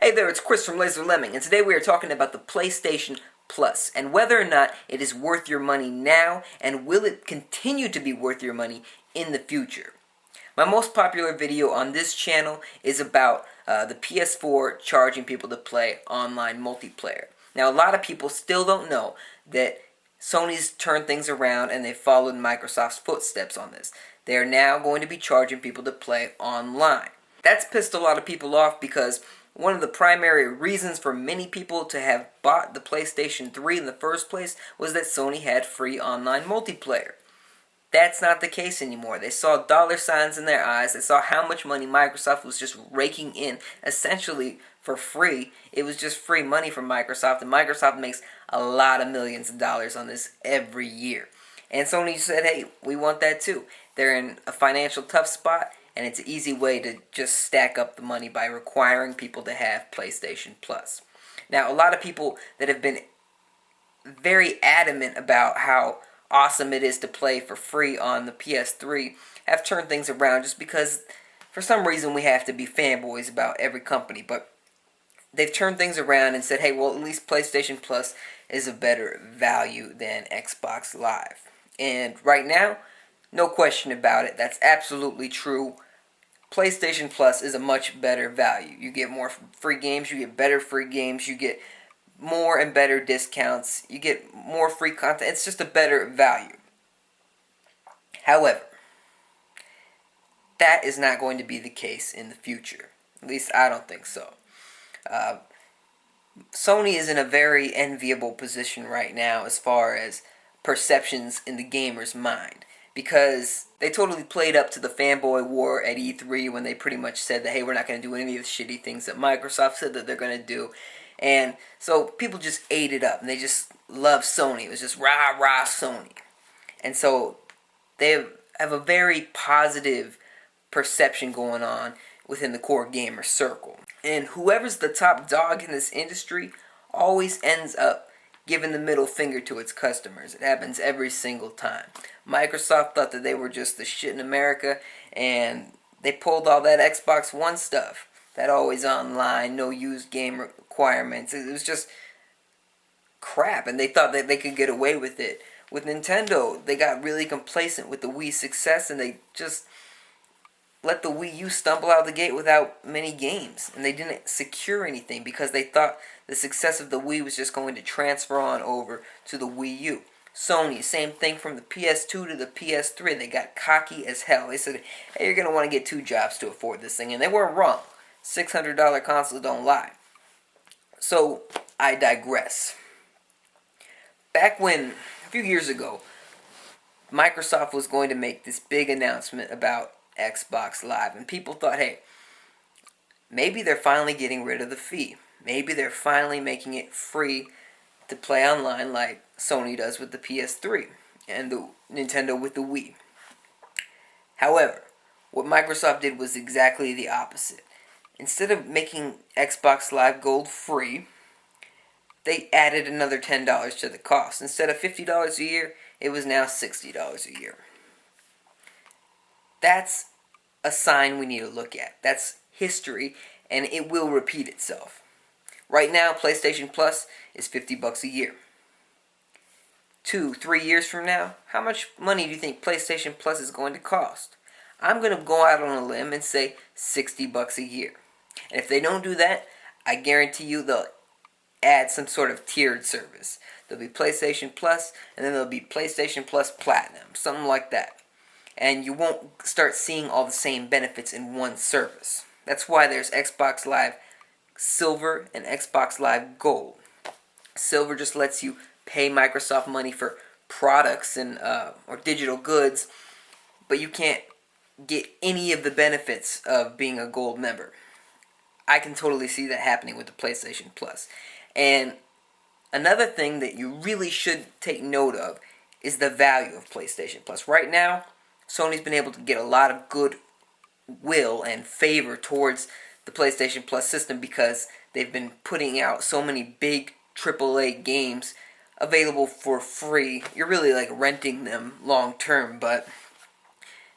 Hey there, it's Chris from Laser Lemming, and today we are talking about the PlayStation Plus and whether or not it is worth your money now and will it continue to be worth your money in the future. My most popular video on this channel is about the PS4 charging people to play online multiplayer. Now, a lot of people still don't know that Sony's turned things around and they followed Microsoft's footsteps on this. They are now going to be charging people to play online. That's pissed a lot of people off because one of the primary reasons for many people to have bought the PlayStation 3 in the first place was that Sony had free online multiplayer. That's not the case anymore. They saw dollar signs in their eyes. They saw how much money Microsoft was just raking in, essentially for free. It was just free money from Microsoft, and Microsoft makes a lot of millions of dollars on this every year. And Sony said, hey, we want that too. They're in a financial tough spot, and it's an easy way to just stack up the money by requiring people to have PlayStation Plus. Now, a lot of people that have been very adamant about how awesome it is to play for free on the PS3 have turned things around just because for some reason we have to be fanboys about every company, but they've turned things around and said, hey, well, at least PlayStation Plus is a better value than Xbox Live. And right now, no question about it, that's absolutely true. PlayStation Plus is a much better value. You get more free games, you get better free games, you get more and better discounts, you get more free content. It's just a better value. However, that is not going to be the case in the future. At least I don't think so. Sony is in a very enviable position right now as far as perceptions in the gamer's mind, because they totally played up to the fanboy war at E3 when they pretty much said that, hey, we're not going to do any of the shitty things that Microsoft said that they're going to do. And so people just ate it up, and they just loved Sony. It was just rah, rah, Sony. And so they have a very positive perception going on within the core gamer circle. And whoever's the top dog in this industry always ends up giving the middle finger to its customers. It happens every single time. Microsoft thought that they were just the shit in America, and they pulled all that Xbox One stuff. That always online, no used game requirements. It was just crap, and they thought that they could get away with it. With Nintendo, they got really complacent with the Wii's success, and they just let the Wii U stumble out of the gate without many games. And they didn't secure anything because they thought the success of the Wii was just going to transfer on over to the Wii U. Sony, same thing from the PS2 to the PS3. They got cocky as hell. They said, hey, you're going to want to get two jobs to afford this thing. And they weren't wrong. $600 consoles don't lie. So, I digress. Back when, a few years ago, Microsoft was going to make this big announcement about Xbox Live, and people thought, hey, maybe they're finally getting rid of the fee. Maybe they're finally making it free to play online like Sony does with the PS3 and the Nintendo with the Wii. However, what Microsoft did was exactly the opposite. Instead of making Xbox Live Gold free, they added another $10 to the cost. Instead of $50 a year, it was now $60 a year. That's a sign we need to look at. That's history, and it will repeat itself. Right now, PlayStation Plus is $50 a year. 2-3 years from now, how much money do you think PlayStation Plus is going to cost? I'm going to go out on a limb and say $60 a year. And if they don't do that, I guarantee you they'll add some sort of tiered service. There'll be PlayStation Plus, and then there'll be PlayStation Plus Platinum, something like that. And you won't start seeing all the same benefits in one service. That's why there's Xbox Live Silver and Xbox Live Gold. Silver just lets you pay Microsoft money for products and or digital goods, but you can't get any of the benefits of being a gold member. I can totally see that happening with the PlayStation Plus. And another thing that you really should take note of is the value of PlayStation Plus. Right now, Sony's been able to get a lot of goodwill and favor towards the PlayStation Plus system because they've been putting out so many big AAA games available for free. You're really like renting them long term, but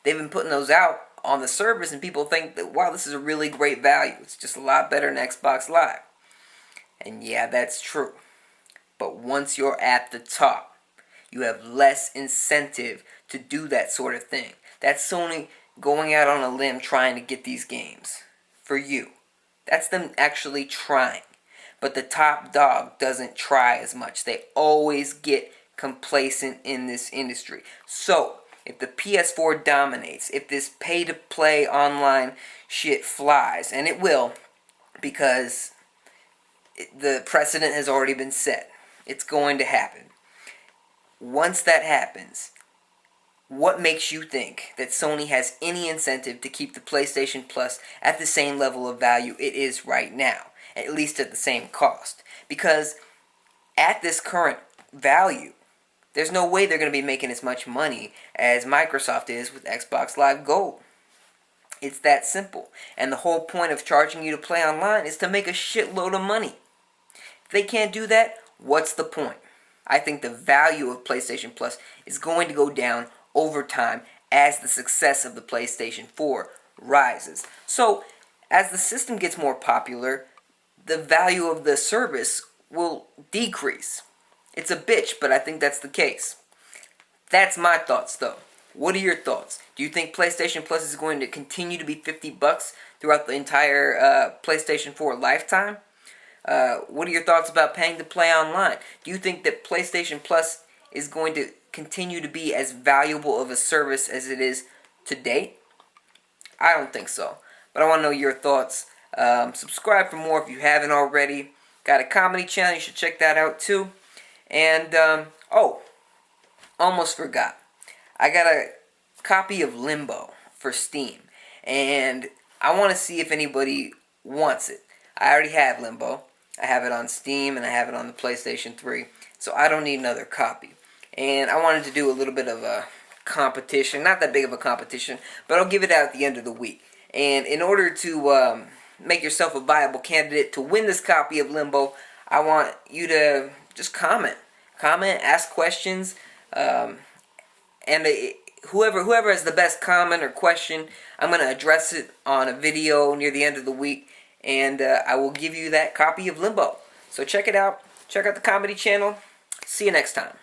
they've been putting those out on the service, and people think that, wow, this is a really great value. It's just a lot better than Xbox Live. And yeah, that's true. But once you're at the top, you have less incentive to do that sort of thing. That's Sony going out on a limb trying to get these games for you. That's them actually trying. But the top dog doesn't try as much. They always get complacent in this industry. So, if the PS4 dominates, if this pay-to-play online shit flies, and it will, because the precedent has already been set. It's going to happen. Once that happens, what makes you think that Sony has any incentive to keep the PlayStation Plus at the same level of value it is right now? At least at the same cost. Because at this current value, there's no way they're going to be making as much money as Microsoft is with Xbox Live Gold. It's that simple. And the whole point of charging you to play online is to make a shitload of money. If they can't do that, what's the point? I think the value of PlayStation Plus is going to go down over time as the success of the PlayStation 4 rises. So, as the system gets more popular, the value of the service will decrease. It's a bitch, but I think that's the case. That's my thoughts, though. What are your thoughts? Do you think PlayStation Plus is going to continue to be $50 throughout the entire PlayStation 4 lifetime? What are your thoughts about paying to play online? Do you think that PlayStation Plus is going to continue to be as valuable of a service as it is to date? I don't think so. But I want to know your thoughts. Subscribe for more if you haven't already. Got a comedy channel, you should check that out too. And, almost forgot. I got a copy of Limbo for Steam. And I want to see if anybody wants it. I already have Limbo. I have it on Steam and I have it on the PlayStation 3. So I don't need another copy. And I wanted to do a little bit of a competition. Not that big of a competition, but I'll give it out at the end of the week. And in order to make yourself a viable candidate to win this copy of Limbo, I want you to just comment, ask questions, and whoever has the best comment or question, I'm going to address it on a video near the end of the week, and I will give you that copy of Limbo. So check it out. Check out the comedy channel. See you next time.